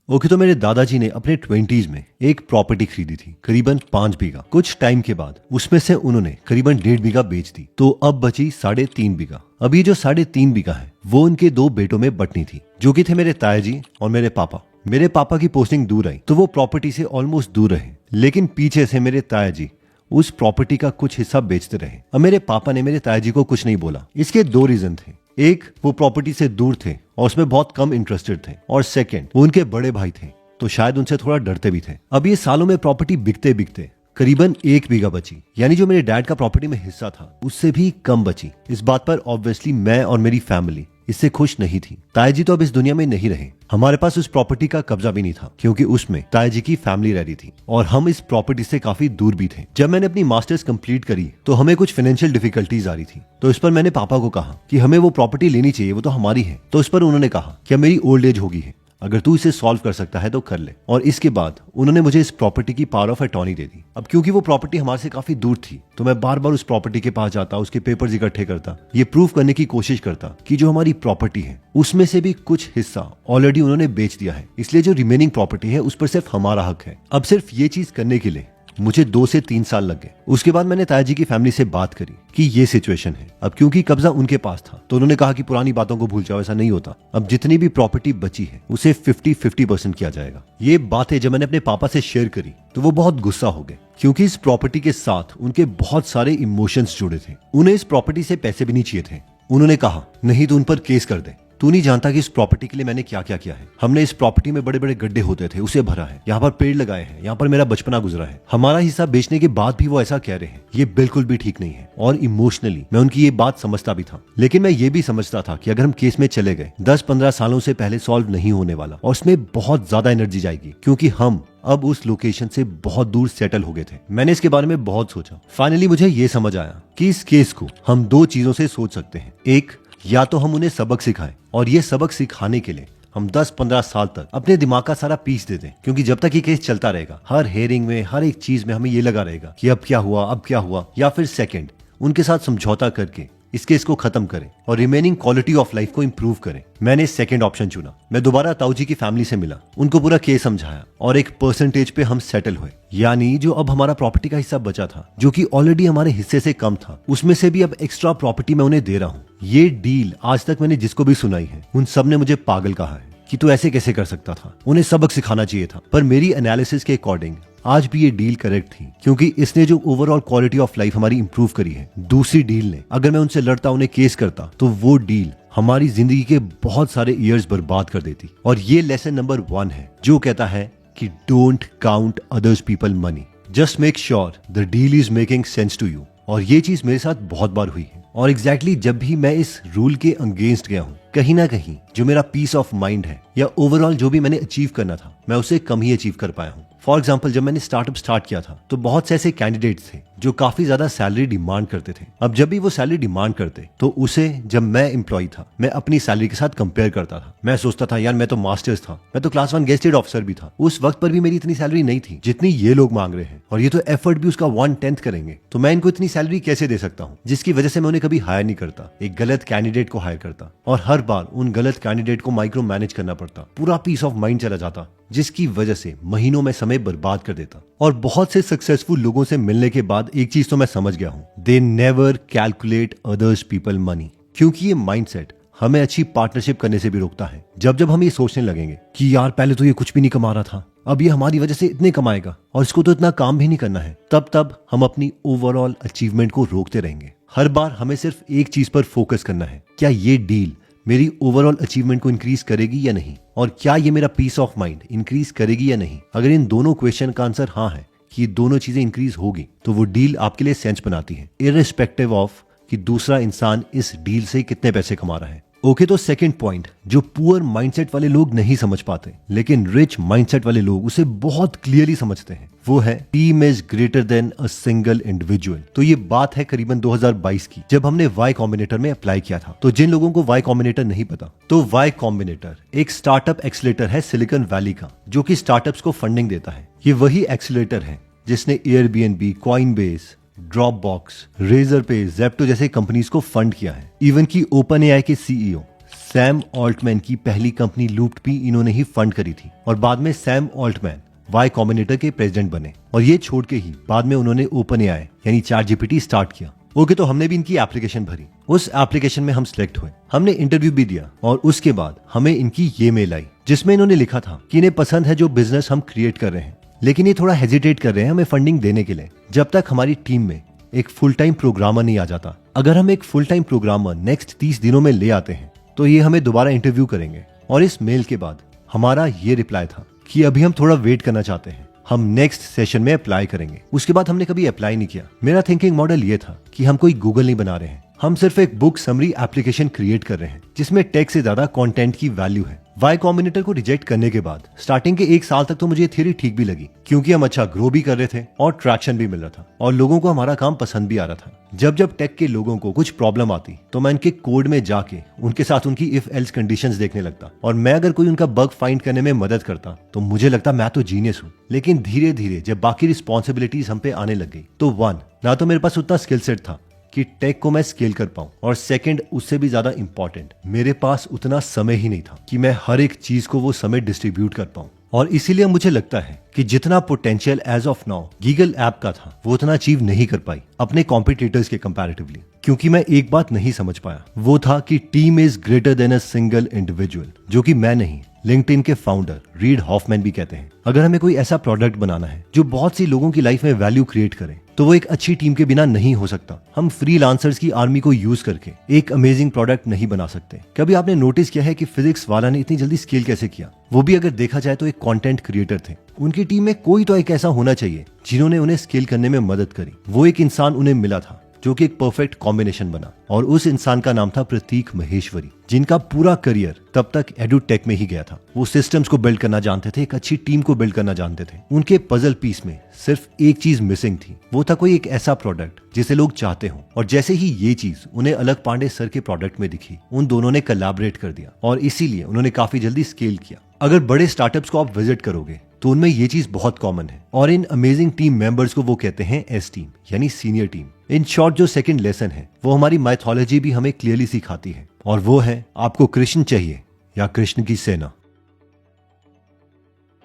Okay, तो मेरे दादाजी ने अपने 20s में एक प्रॉपर्टी खरीदी थी, करीबन 5 बीघा। कुछ टाइम के बाद उसमें से उन्होंने करीबन 1.5 बीघा बेच दी, तो अब बची 3.5 बीघा। अब ये जो 3.5 बीघा है वो उनके 2 बेटों में बंटनी थी, जो कि थे मेरे ताया जी और मेरे पापा। मेरे पापा की पोस्टिंग दूर आई तो वो प्रॉपर्टी से ऑलमोस्ट दूर रहे, लेकिन पीछे से मेरे ताया जी उस प्रॉपर्टी का कुछ हिस्सा बेचते रहे। अब मेरे पापा ने मेरे ताया जी को कुछ नहीं बोला। इसके 2 रीजन थे। एक, वो प्रॉपर्टी से दूर थे और उसमें बहुत कम इंटरेस्टेड थे, और सेकंड, वो उनके बड़े भाई थे तो शायद उनसे थोड़ा डरते भी थे। अब ये सालों में प्रॉपर्टी बिकते बिकते करीबन 1 बीघा बची, यानी जो मेरे डैड का प्रॉपर्टी में हिस्सा था उससे भी कम बची। इस बात पर ऑब्वियसली मैं और मेरी फैमिली इससे खुश नहीं थी। ताया जी तो अब इस दुनिया में नहीं रहे। हमारे पास उस प्रॉपर्टी का कब्जा भी नहीं था, क्योंकि उसमें ताया जी की फैमिली रह रही थी और हम इस प्रॉपर्टी से काफी दूर भी थे। जब मैंने अपनी मास्टर्स कंप्लीट करी तो हमें कुछ फाइनेंशियल डिफिकल्टीज आ रही थी, तो इस पर मैंने पापा को कहा कि हमें वो प्रॉपर्टी लेनी चाहिए, वो तो हमारी है। तो इस पर उन्होंने कहा कि मेरी ओल्ड एज होगी है, अगर तू इसे सॉल्व कर सकता है तो कर ले। और इसके बाद उन्होंने मुझे इस प्रॉपर्टी की पावर ऑफ अटॉर्नी दे दी। अब क्योंकि वो प्रॉपर्टी हमारे से काफी दूर थी तो मैं बार बार उस प्रॉपर्टी के पास जाता, उसके पेपर्स इकट्ठे करता, ये प्रूव करने की कोशिश करता कि जो हमारी प्रॉपर्टी है उसमें से भी कुछ हिस्सा ऑलरेडी उन्होंने बेच दिया है, इसलिए जो रिमेनिंग प्रॉपर्टी है उस पर सिर्फ हमारा हक है। अब सिर्फ ये चीज करने के लिए मुझे 2 से 3 साल लग गए। उसके बाद मैंने ताया जी की फैमिली से बात करी कि ये सिचुएशन है। अब क्योंकि कब्जा उनके पास था तो उन्होंने कहा कि पुरानी बातों को भूल जाओ, ऐसा नहीं होता। अब जितनी भी प्रॉपर्टी बची है उसे 50-50% किया जाएगा। ये बातें जब मैंने अपने पापा से शेयर करी तो वो बहुत गुस्सा हो गए, क्योंकि इस प्रॉपर्टी के साथ उनके बहुत सारे इमोशंस जुड़े थे। उन्हें इस प्रॉपर्टी से पैसे भी नहीं चाहिए थे। उन्होंने कहा, नहीं तो उन पर केस कर दे। तू नहीं जानता कि इस प्रॉपर्टी के लिए मैंने क्या क्या किया है। हमने इस प्रॉपर्टी में बड़े बड़े गड्ढे होते थे उसे भरा है, यहाँ पर पेड़ लगाए हैं, यहाँ पर मेरा बचपना गुजरा है। हमारा हिस्सा बेचने के बाद भी वो ऐसा कह रहे हैं, ये बिल्कुल भी ठीक नहीं है। और इमोशनली मैं उनकी ये बात समझता भी था, लेकिन मैं ये भी समझता था कि अगर हम केस में चले गए 10-15 सालों से पहले सॉल्व नहीं होने वाला, और उसमें बहुत ज्यादा एनर्जी जाएगी, क्योंकि हम अब उस लोकेशन से बहुत दूर सेटल हो गए थे। मैंने इसके बारे में बहुत सोचा। फाइनली मुझे ये समझ आया कि इस केस को हम 2 चीजों से सोच सकते हैं। एक, या तो हम उन्हें सबक सिखाएं, और ये सबक सिखाने के लिए हम 10-15 साल तक अपने दिमाग का सारा पीस दे दें, क्योंकि जब तक ये केस चलता रहेगा हर हेयरिंग में, हर एक चीज में हमें ये लगा रहेगा कि अब क्या हुआ, अब क्या हुआ। या फिर सेकंड, उनके साथ समझौता करके इस केस को खत्म करें और रिमेनिंग क्वालिटी ऑफ लाइफ को इंप्रूव करें। मैंने सेकंड ऑप्शन चुना। मैं दोबारा ताऊ जी की फैमिली से मिला, उनको पूरा केस समझाया और एक परसेंटेज पे हम सेटल हुए। यानी जो अब हमारा प्रॉपर्टी का हिस्सा बचा था, जो कि ऑलरेडी हमारे हिस्से से कम था, उसमें से भी अब एक्स्ट्रा प्रॉपर्टी मैं उन्हें दे रहा हूँ। ये डील आज तक मैंने जिसको भी सुनाई है उन सब ने मुझे पागल कहा है कि तू ऐसे कैसे कर सकता था, उन्हें सबक सिखाना चाहिए था। पर मेरी एनालिसिस के अकॉर्डिंग आज भी ये डील करेक्ट थी, क्योंकि इसने जो ओवरऑल क्वालिटी ऑफ लाइफ हमारी इंप्रूव करी है। दूसरी डील ने, अगर मैं उनसे लड़ता, उन्हें केस करता, तो वो डील हमारी जिंदगी के बहुत सारे ईयर्स बर्बाद कर देती। और ये लेसन नंबर 1 है, जो कहता है कि don't count others people money, just make sure the deal is making sense to you. और ये चीज मेरे साथ बहुत बार हुई है, और एग्जैक्टली जब भी मैं इस रूल के अगेंस्ट गया हूँ, कहीं ना कहीं जो मेरा पीस ऑफ माइंड है या ओवरऑल जो भी मैंने अचीव करना था, मैं उसे कम ही अचीव कर पाया हूँ। फॉर एग्जाम्पल, जब मैंने स्टार्टअप स्टार्ट किया था तो बहुत से ऐसे कैंडिडेट्स थे जो काफी ज्यादा सैलरी डिमांड करते थे। अब जब भी वो सैलरी डिमांड करते तो उसे, जब मैं एम्प्लॉय था, मैं अपनी सैलरी के साथ कंपेयर करता था। मैं सोचता था, यार मैं तो मास्टर्स था, मैं तो क्लास 1 गेस्टेड ऑफिसर भी था, उस वक्त पर भी मेरी इतनी सैलरी नहीं थी जितनी ये लोग मांग रहे हैं, और ये तो एफर्ट भी उसका 1/10 करेंगे, तो मैं इनको इतनी सैलरी कैसे दे सकता हूँ। जिसकी वजह से मैं उन्हें कभी हायर नहीं करता, एक गलत कैंडिडेट को हायर करता, और हर बार उन गलत कैंडिडेट को माइक्रो मैनेज करना पड़ता। पूरा पीस ऑफ माइंड चला जाता, जिसकी वजह से महीनों में समय बर्बाद कर देता। और बहुत से सक्सेसफुल लोगों से मिलने के बाद एक चीज तो मैं समझ गया हूं, they never calculate others people money. क्योंकि ये माइंडसेट हमें अच्छी पार्टनरशिप करने से भी रोकता है। जब जब हम ये सोचने लगेंगे कि यार पहले तो ये कुछ भी नहीं कमा रहा था, अब ये हमारी वजह से इतने कमाएगा और इसको तो इतना काम भी नहीं करना है, तब हम अपनी ओवरऑल अचीवमेंट को रोकते रहेंगे। हर बार हमें सिर्फ एक चीज पर फोकस करना है, क्या ये डील मेरी ओवरऑल अचीवमेंट को इंक्रीज करेगी या नहीं, और क्या ये मेरा पीस ऑफ माइंड इंक्रीज करेगी या नहीं। अगर इन दोनों क्वेश्चन का आंसर हाँ है कि ये दोनों चीजें इंक्रीज होगी, तो वो डील आपके लिए सेंस बनाती है, इररिस्पेक्टिव ऑफ कि दूसरा इंसान इस डील से कितने पैसे कमा रहा है। ओके, तो सेकंड पॉइंट जो पुअर माइंडसेट वाले लोग नहीं समझ पाते, लेकिन रिच माइंडसेट वाले लोग उसे बहुत क्लियरली समझते हैं, वो है team is greater than a single individual. तो ये बात है करीबन 2022 की, जब हमने वाई कॉम्बिनेटर में अप्लाई किया था। तो जिन लोगों को वाई कॉम्बिनेटर नहीं पता, तो वाई कॉम्बिनेटर एक स्टार्टअप एक्सीलरेटर है सिलिकॉन वैली का, जो कि स्टार्टअप्स को फंडिंग देता है। ये वही एक्सीलरेटर है जिसने एयरबीएनबी, कॉइनबेस, ड्रॉपबॉक्स, रेजर पे, ज़ेप्टो जैसे कंपनीज को फंड किया है। इवन की ओपन एआई के सीईओ सैम ऑल्टमैन की पहली कंपनी लूप्ड भी इन्होंने ही फंड करी थी और बाद में सैम ऑल्टमैन वाई कॉम्बिनेटर के प्रेसिडेंट बने और ये छोड़ के ही बाद में उन्होंने ओपन एआई यानी ChatGPT स्टार्ट किया। ओके, तो हमने भी इनकी एप्लीकेशन भरी, उस एप्लीकेशन में हम सिलेक्ट हुए, हमने इंटरव्यू भी दिया और उसके बाद हमें इनकी ये मेल आई जिसमें इन्होंने लिखा था कि इन्हें पसंद है जो बिजनेस हम क्रिएट कर रहे हैं, लेकिन ये थोड़ा हेजिटेट कर रहे हैं हमें फंडिंग देने के लिए जब तक हमारी टीम में एक फुल टाइम प्रोग्रामर नहीं आ जाता। अगर हम एक फुल टाइम प्रोग्रामर नेक्स्ट 30 दिनों में ले आते हैं तो ये हमें दोबारा इंटरव्यू करेंगे। और इस मेल के बाद हमारा ये रिप्लाई था कि अभी हम थोड़ा वेट करना चाहते हैं, हम नेक्स्ट सेशन में अप्लाई करेंगे। उसके बाद हमने कभी अप्लाई नहीं किया। मेरा थिंकिंग मॉडल ये था कि हम कोई गूगल नहीं बना रहे हैं, हम सिर्फ एक बुक समरी एप्लीकेशन क्रिएट कर रहे हैं जिसमें टेक्स्ट से ज्यादा कंटेंट की वैल्यू है। वाई कॉम्बिनेटर को रिजेक्ट करने के बाद स्टार्टिंग के 1 साल तक तो मुझे थियरी ठीक भी लगी क्योंकि हम अच्छा ग्रो भी कर रहे थे और ट्रैक्शन भी मिल रहा था और लोगों को हमारा काम पसंद भी आ रहा था। जब जब टेक के लोगों को कुछ प्रॉब्लम आती तो मैं इनके कोड में जाके उनके साथ उनकी इफ एल्स कंडीशंस देखने लगता और मैं अगर कोई उनका बग फाइंड करने में मदद करता तो मुझे लगता मैं तो जीनियस हूँ। लेकिन धीरे धीरे जब बाकी रिस्पॉन्सिबिलिटीज हम पे आने लग गई तो 1 ना तो मेरे पास उतना स्किल सेट था कि टेक को मैं स्केल कर पाऊं और सेकंड उससे भी ज्यादा इंपॉर्टेंट मेरे पास उतना समय ही नहीं था कि मैं हर एक चीज को वो समय डिस्ट्रीब्यूट कर पाऊं। और इसीलिए मुझे लगता है कि जितना पोटेंशियल एज ऑफ नाउ गीगल ऐप का था वो उतना अचीव नहीं कर पाई अपने कॉम्पिटिटर्स के कंपैरेटिवली, क्योंकि मैं एक बात नहीं समझ पाया, वो था कि team is greater than a single individual, जो कि मैं नहीं लिंक्डइन के फाउंडर रीड हॉफमैन भी कहते हैं। अगर हमें कोई ऐसा प्रोडक्ट बनाना है जो बहुत सी लोगों की लाइफ में वैल्यू क्रिएट करे तो वो एक अच्छी टीम के बिना नहीं हो सकता। हम फ्रीलांसर्स की आर्मी को यूज करके एक अमेजिंग प्रोडक्ट नहीं बना सकते। कभी आपने नोटिस किया है कि फिजिक्स वाला ने इतनी जल्दी स्केल कैसे किया? वो भी अगर देखा जाए तो एक कंटेंट क्रिएटर थे। उनकी टीम में कोई तो एक ऐसा होना चाहिए जिन्होंने उन्हें स्केल करने में मदद करी। वो एक इंसान उन्हें मिला था जो कि एक परफेक्ट कॉम्बिनेशन बना और उस इंसान का नाम था प्रतीक महेश्वरी, जिनका पूरा करियर तब तक एडुटेक में ही गया था। वो सिस्टम्स को बिल्ड करना जानते थे, एक अच्छी टीम को बिल्ड करना जानते थे। उनके पजल पीस में सिर्फ एक चीज मिसिंग थी, वो था कोई एक ऐसा प्रोडक्ट जिसे लोग चाहते हो। और जैसे ही ये चीज उन्हें अलग पांडे सर के प्रोडक्ट में दिखी, उन दोनों ने कोलैबोरेट कर दिया और इसीलिए उन्होंने काफी जल्दी स्केल किया। अगर बड़े स्टार्टअप्स को आप विजिट करोगे तो उनमें ये चीज बहुत कॉमन है और इन अमेजिंग टीम मेंबर्स को वो कहते हैं एस टीम यानी सीनियर टीम। इन शॉर्ट जो सेकंड लेसन है वो हमारी माइथोलॉजी भी हमें क्लियरली सिखाती है और वो है आपको कृष्ण चाहिए या कृष्ण की सेना।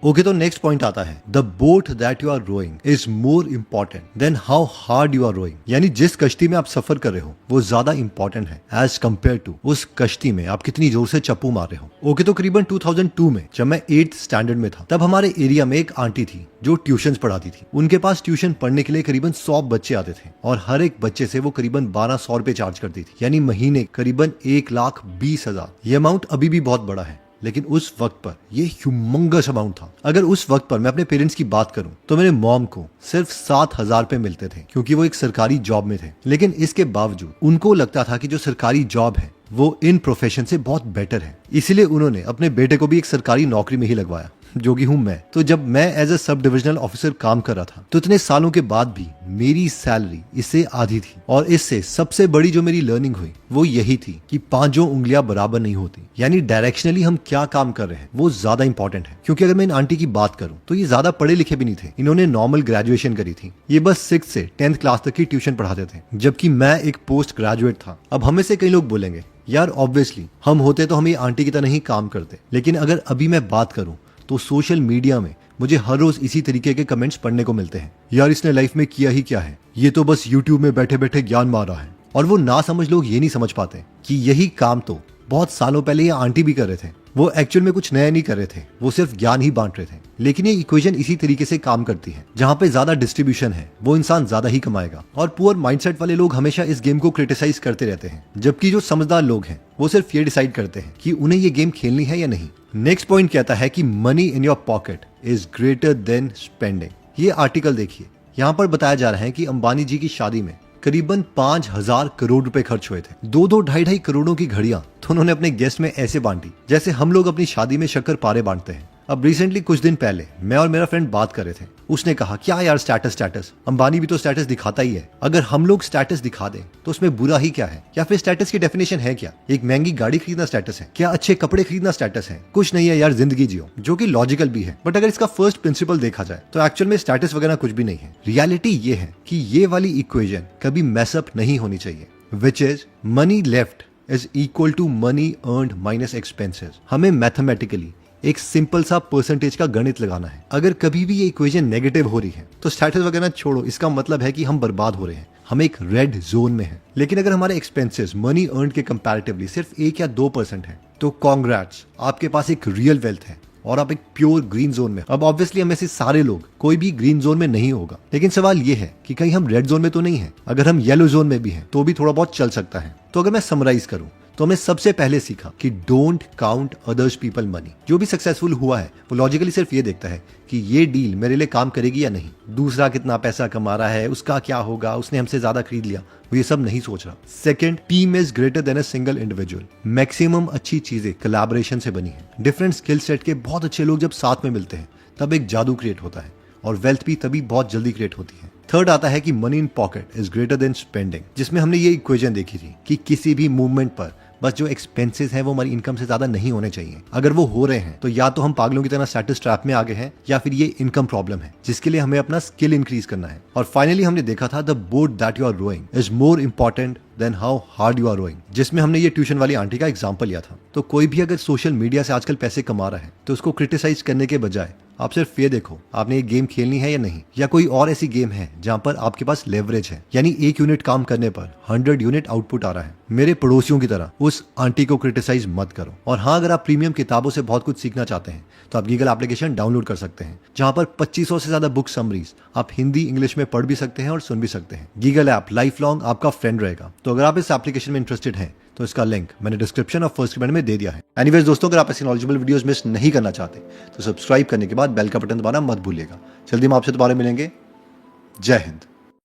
ओके, तो नेक्स्ट पॉइंट आता है the boat that you are rowing is more important than how hard you are rowing, यानी जिस कश्ती में आप सफर कर रहे हो वो ज्यादा इंपॉर्टेंट है एज कम्पेयर टू उस कश्ती में आप कितनी जोर से चप्पू मार रहे हो। ओके, तो करीबन 2002 में जब मैं 8th स्टैंडर्ड में था तब हमारे एरिया में एक आंटी थी जो ट्यूशन पढ़ाती थी। उनके पास ट्यूशन पढ़ने के लिए करीबन 100 बच्चे आते थे और हर एक बच्चे से वो करीबन 1200 रुपए चार्ज करती थी, यानी महीने करीबन 1,20,000। ये अमाउंट अभी भी बहुत बड़ा है लेकिन उस वक्त पर ये ह्यूमंगस अमाउंट था। अगर उस वक्त पर मैं अपने पेरेंट्स की बात करूं तो मेरे मॉम को सिर्फ 7,000 रुपए मिलते थे क्योंकि वो एक सरकारी जॉब में थे। लेकिन इसके बावजूद उनको लगता था कि जो सरकारी जॉब है वो इन प्रोफेशन से बहुत बेटर है, इसीलिए उन्होंने अपने बेटे को भी एक सरकारी नौकरी में ही लगवाया, जो कि हूं मैं। तो जब मैं as a sub divisional officer काम कर रहा था तो इतने सालों के बाद भी मेरी सैलरी इससे आधी थी और इससे सबसे बड़ी जो मेरी लर्निंग हुई वो यही थी कि 5 उंगलियां बराबर नहीं होती, यानी डायरेक्शनली हम क्या काम कर रहे हैं वो ज्यादा इंपॉर्टेंट है। क्योंकि अगर मैं इन आंटी की बात करूं तो ये ज्यादा पढ़े लिखे भी नहीं थे, इन्होंने नॉर्मल ग्रेजुएशन करी थी। ये बस 6th से 10th क्लास तक की ट्यूशन पढ़ाते थे, जबकि मैं एक पोस्ट ग्रेजुएट था। अब हमें से कई लोग बोलेंगे यार ऑब्वियसली हम होते तो हम ये आंटी की तरह ही काम करते, लेकिन अगर अभी मैं बात करूं तो सोशल मीडिया में मुझे हर रोज इसी तरीके के कमेंट्स पढ़ने को मिलते हैं, यार इसने लाइफ में किया ही क्या है, ये तो बस यूट्यूब में बैठे बैठे ज्ञान मार रहा है। और वो ना समझ लोग ये नहीं समझ पाते कि यही काम तो बहुत सालों पहले ये आंटी भी कर रहे थे। वो एक्चुअल में कुछ नया नहीं कर रहे थे, वो सिर्फ ज्ञान ही बांट रहे थे। लेकिन ये इक्वेशन इसी तरीके से काम करती है, जहाँ पे ज्यादा डिस्ट्रीब्यूशन है वो इंसान ज्यादा ही कमाएगा। और पुअर माइंडसेट वाले लोग हमेशा इस गेम को क्रिटिसाइज करते रहते हैं, जबकि जो समझदार लोग हैं वो सिर्फ ये डिसाइड करते हैं कि उन्हें ये गेम खेलनी है या नहीं। नेक्स्ट पॉइंट कहता है कि money in your pocket is greater than spending. ये आर्टिकल देखिए, यहाँ पर बताया जा रहा है कि अंबानी जी की शादी में करीबन 5,000 करोड़ रुपए खर्च हुए थे। 2-2, 2.5 करोड़ों की घड़ियां तो उन्होंने अपने गेस्ट में ऐसे बांटी जैसे हम लोग अपनी शादी में शक्कर पारे बांटते हैं। अब रिसेंटली कुछ दिन पहले मैं और मेरा फ्रेंड बात कर रहे थे, उसने कहा क्या यार स्टेटस, अंबानी भी तो स्टेटस दिखाता ही है। अगर हम लोग स्टेटस दिखा दें तो उसमें बुरा ही क्या है? या फिर स्टेटस की डेफिनेशन है क्या? एक महंगी गाड़ी खरीदना स्टेटस है क्या? अच्छे कपड़े खरीदना स्टेटस है? कुछ नहीं है यार, जिंदगी जियो, जो कि लॉजिकल भी है। बट अगर इसका फर्स्ट प्रिंसिपल देखा जाए तो एक्चुअल में स्टेटस वगैरह कुछ भी नहीं है। रियलिटी ये है कि ये वाली इक्वेशन कभी मैसअप नहीं होनी चाहिए, which is money left is equal to money earned minus expenses. हमें मैथमेटिकली एक सिंपल सा परसेंटेज का गणित लगाना है। अगर कभी भी ये इक्वेशन नेगेटिव हो रही है तो स्टेटस वगैरह छोड़ो, इसका मतलब है कि हम बर्बाद हो रहे हैं, हम एक रेड जोन में हैं। लेकिन अगर हमारे एक्सपेंसेस मनी अर्न के कंपैरेटिवली सिर्फ 1 या 2% है तो कॉन्ग्रेट्स, आपके पास एक रियल वेल्थ है और आप एक प्योर ग्रीन जोन में। अब ऑब्वियसली हम ऐसे सारे लोग कोई भी ग्रीन जोन में नहीं होगा, लेकिन सवाल ये है कि कहीं हम रेड जोन में तो नहीं है। अगर हम येलो जोन में भी हैं तो भी थोड़ा बहुत चल सकता है। तो अगर मैं समराइज करूं तो हमने सबसे पहले सीखा कि don't count others people money. जो भी सक्सेसफुल हुआ है वो लॉजिकली सिर्फ ये देखता है कि ये डील मेरे लिए काम करेगी या नहीं, दूसरा कितना पैसा कमा रहा है, उसका क्या होगा, उसने हमसे ज्यादा खरीद लिया, वो ये सब नहीं सोच रहा। Second, team is greater than a single individual. Maximum अच्छी चीजें कोलैबोरेशन से बनी है। डिफरेंट स्किल सेट के बहुत अच्छे लोग जब साथ में मिलते हैं तब एक जादू क्रिएट होता है और वेल्थ भी तभी बहुत जल्दी क्रिएट होती है। थर्ड आता है कि money in pocket is greater than spending, जिसमें हमने ये इक्वेशन देखी थी कि किसी भी मूवमेंट पर बस जो एक्सपेंसेस हैं वो हमारी इनकम से ज्यादा नहीं होने चाहिए। अगर वो हो रहे हैं तो या तो हम पागलों की तरह स्टेटस ट्रैप में आगे हैं या फिर ये इनकम प्रॉब्लम है जिसके लिए हमें अपना स्किल इंक्रीज करना है। और फाइनली हमने देखा था the boat that you are rowing is more important than how hard you are rowing, जिसमें हमने ये ट्यूशन वाली आंटी का एग्जाम्पल लिया था। तो कोई भी अगर सोशल मीडिया से आजकल पैसे कमा रहा है तो उसको क्रिटिसाइज करने के बजाय आप सिर्फ ये देखो आपने ये गेम खेलनी है या नहीं, या कोई और ऐसी गेम है जहां पर आपके पास लेवरेज है, यानी 1 यूनिट काम करने पर 100 यूनिट आउटपुट आ रहा है। मेरे पड़ोसियों की तरह उस आंटी को क्रिटिसाइज मत करो। और हाँ, अगर आप प्रीमियम किताबों से बहुत कुछ सीखना चाहते हैं तो आप गीगल एप्लीकेशन डाउनलोड कर सकते हैं, जहां पर 2500 से ज्यादा बुक समरीज आप हिंदी इंग्लिश में पढ़ भी सकते हैं और सुन भी सकते हैं। गीगल ऐप लाइफ लॉन्ग आपका फ्रेंड रहेगा। तो अगर आप इस एप्लीकेशन में इंटरेस्टेड हैं तो इसका लिंक मैंने डिस्क्रिप्शन और फर्स्ट कमेंट में दे दिया है। एनीवेज दोस्तों, अगर आप ऐसी नॉलेजेबल वीडियोस मिस नहीं करना चाहते तो सब्सक्राइब करने के बाद बेल का बटन दबाना मत भूलिएगा। जल्दी हम आपसे दोबारा मिलेंगे। जय हिंद।